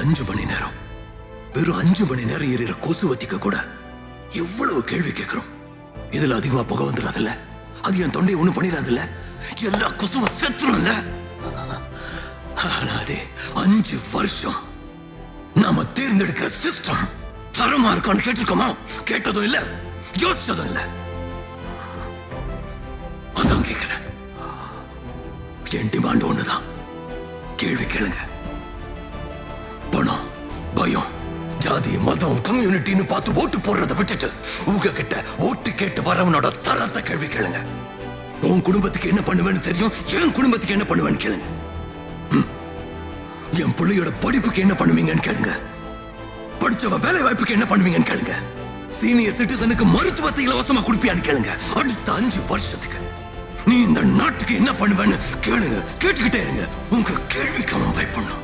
5 மணி நேரம், வெறும் 5 மணி நேரம் எரியிற கொசுவத்திக்க கூட எவ்வளவு கேள்வி கேட்கிறோம். இதுல அதிகமா புகை வந்துடாதுல்ல, அது என் தொண்டையை ஒண்ணும் பண்ணிடாதுல்ல, எல்லா கொசுவும் செத்துரும்ல. ஆனா அது 5 வருஷம் நாம தேர்ந்தெடுக்கிற சிஸ்டம் தரமா இருக்கான்னு கேட்டிருக்கோமா? கேட்டதும் இல்ல, யோசிச்சதும் இல்ல. அதான் கேட்கிறேன். என் டிமாண்ட் ஒண்ணுதான், கேள்வி கேளுங்க. பணம், பயம், ஜாதி, மதம், கம்யூனிட்டின்னு பார்த்து ஓட்டு போடுறதை விட்டுட்டு உங்ககிட்ட ஓட்டு கேட்டு வரவனோட தரத்தை கேள்வி கேளுங்க. உன் குடும்பத்துக்கு என்ன பண்ணுவேன்னு தெரியும், என் குடும்பத்துக்கு என்ன பண்ணுவேன்னு கேளுங்க. என் பிள்ளையோட படிப்புக்கு என்ன பண்ணுவீங்கன்னு கேளுங்க. படிச்சவ வேலை வாய்ப்புக்கு என்ன பண்ணுவீங்கன்னு கேளுங்க. சீனியர் சிட்டிசனுக்கு மருத்துவத்தை இலவசமா கொடுப்பியான்னு கேளுங்க. அடுத்த 5 வருஷத்துக்கு நீ இந்த நாட்டுக்கு என்ன பண்ணுவேன்னு கேளுங்க. கேட்டுக்கிட்டே இருங்க. உங்க கேள்விக்கு அவன் பயப்படணும்.